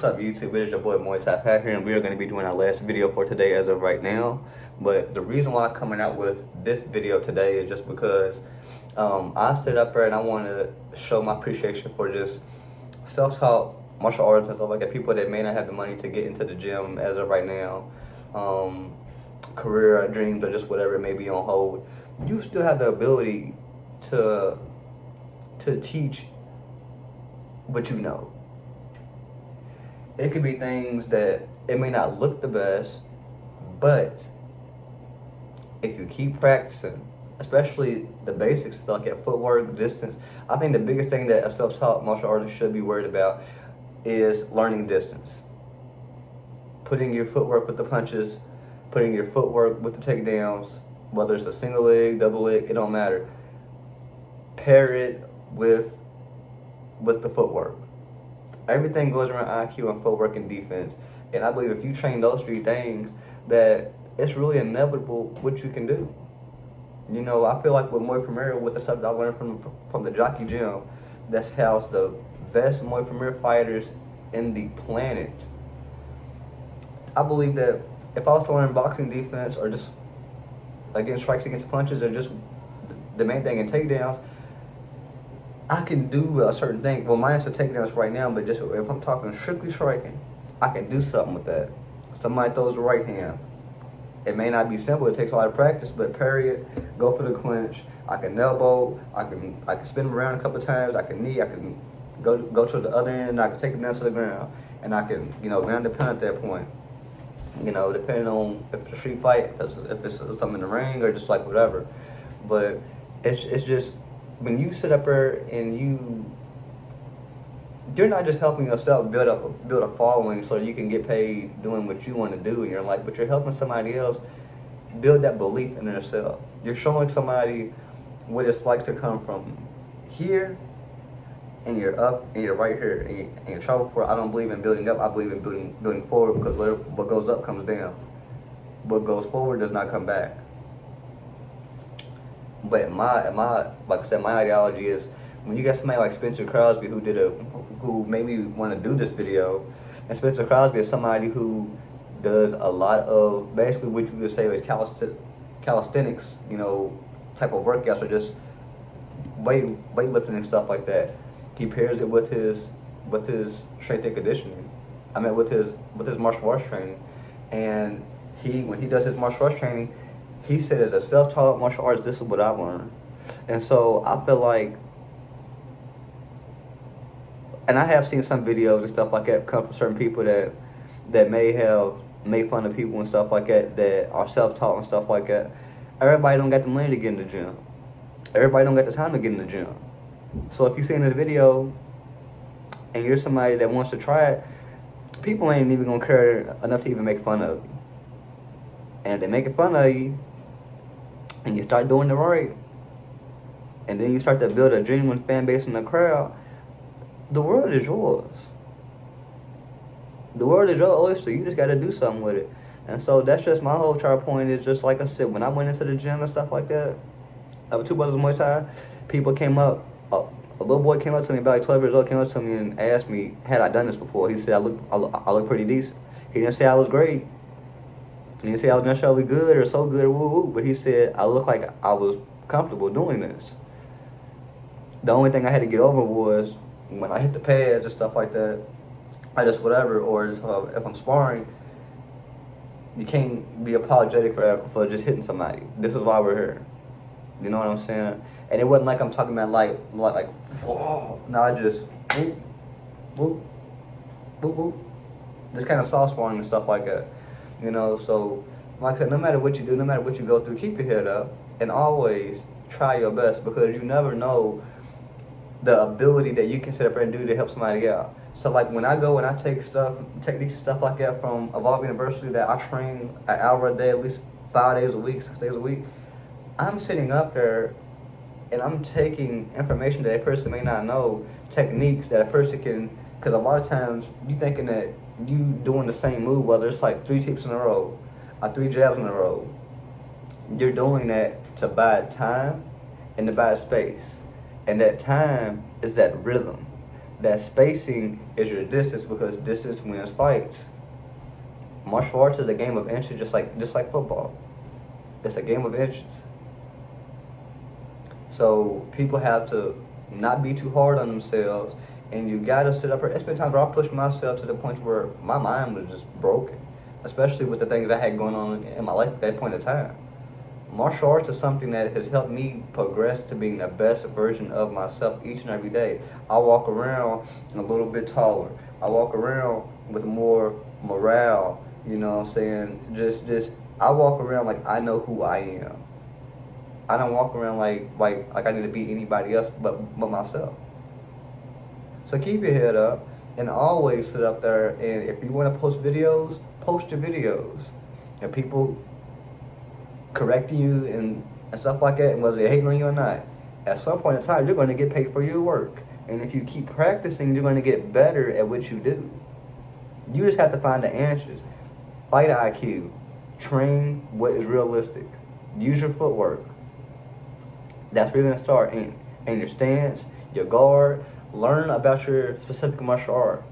What's up, YouTube? It is your boy Muay Thai Pat here, and we are going to be doing our last video for today as of right now. But the reason why I'm coming out with this video today is just because I stood up there and I want to show my appreciation for just self-taught martial arts and stuff like that. People that may not have the money to get into the gym as of right now, career dreams or just whatever it may be on hold. You still have the ability to teach what you know. It could be things that it may not look the best, but if you keep practicing, especially the basics stuff like footwork, distance, I think the biggest thing that a self-taught martial artist should be worried about is learning distance. Putting your footwork with the punches, putting your footwork with the takedowns, whether it's a single leg, double leg, it don't matter. Pair it with the footwork. Everything goes around IQ and footwork and defense. And I believe if you train those three things, that it's really inevitable what you can do. You know, I feel like with Muay Premier, with the stuff that I learned from the Jockey Gym, that's housed the best Muay Premier fighters in the planet. I believe that if I was to learn boxing defense or just against strikes against punches or just the main thing in takedowns, I can do a certain thing. Well, mine's the takedowns right now, but just if I'm talking strictly striking, I can do something with that. Somebody throws the right hand. It may not be simple. It takes a lot of practice, but parry it, go for the clinch. I can elbow. I can spin them around a couple of times. I can knee. I can go to the other end. I can take them down to the ground, and I can ground the pound at that point. Depending on if it's a street fight, if it's something in the ring, or just like whatever. But it's just, when you sit up there and you're not just helping yourself build a following so you can get paid doing what you want to do in your life, but you're helping somebody else build that belief in themselves. You're showing somebody what it's like to come from here and you're up and you're right here and you're travel forward. I don't believe in building up. I believe in building forward, because what goes up comes down. What goes forward does not come back. But like I said, my ideology is, when you got somebody like Spencer Crosby who made me want to do this video, and Spencer Crosby is somebody who does a lot of basically what you would say is calisthenics, type of workouts, or just weightlifting and stuff like that. He pairs it with his strength and conditioning. With his martial arts training, and when he does his martial arts training, he said, as a self-taught martial artist, this is what I learned. And so I feel like, and I have seen some videos and stuff like that come from certain people that may have made fun of people and stuff like that are self-taught and stuff like that. Everybody don't got the money to get in the gym. Everybody don't got the time to get in the gym. So if you see in this video and you're somebody that wants to try it, people ain't even gonna care enough to even make fun of you. And if they making fun of you, and you start doing it right, and then you start to build a genuine fan base in the crowd, the world is yours. The world is your oyster. You just got to do something with it. And so that's just my whole entire point. Is just like I said, when I went into the gym and stuff like that, I was 2 brothers Muay Thai, people came up, a little boy came up to me, about like 12 years old, came up to me and asked me, had I done this before? He said, I look pretty decent. He didn't say I was great. He didn't say I was necessarily good or so good or woo-woo, but he said I looked like I was comfortable doing this. The only thing I had to get over was when I hit the pads and stuff like that, I just whatever, or just, if I'm sparring, you can't be apologetic for just hitting somebody. This is why we're here. You know what I'm saying? And it wasn't like I'm talking about like whoa. No, I just whoop, whoop, whoop, whoop. Just kind of soft sparring and stuff like that. So like I said, no matter what you do, no matter what you go through, keep your head up and always try your best, because you never know the ability that you can sit up and do to help somebody out. So like when I go and I take techniques and stuff like that from Evolve University, that I train an hour a day, at least 5 days a week, 6 days a week, I'm sitting up there and I'm taking information that a person may not know, techniques that a person can, because a lot of times you thinking that you doing the same move, whether it's like 3 tips in a row or 3 jabs in a row, you're doing that to buy time and to buy space. And that time is that rhythm. that spacing is your distance, because distance wins fights. Martial arts is a game of inches, just like football. It's a game of inches. So people have to not be too hard on themselves, and you gotta sit up. There's been times where I pushed myself to the point where my mind was just broken, especially with the things I had going on in my life at that point in time. Martial arts is something that has helped me progress to being the best version of myself each and every day. I walk around a little bit taller. I walk around with more morale. You know what I'm saying? Just I walk around like I know who I am. I don't walk around like I need to be anybody else but myself. So keep your head up and always sit up there. And if you want to post videos, post your videos. And people correcting you and stuff like that, and whether they're hating on you or not, at some point in time, you're going to get paid for your work. And if you keep practicing, you're going to get better at what you do. You just have to find the answers. Fight IQ. Train what is realistic. Use your footwork. That's where you're going to start in your stance, your guard. Learn about your specific martial art.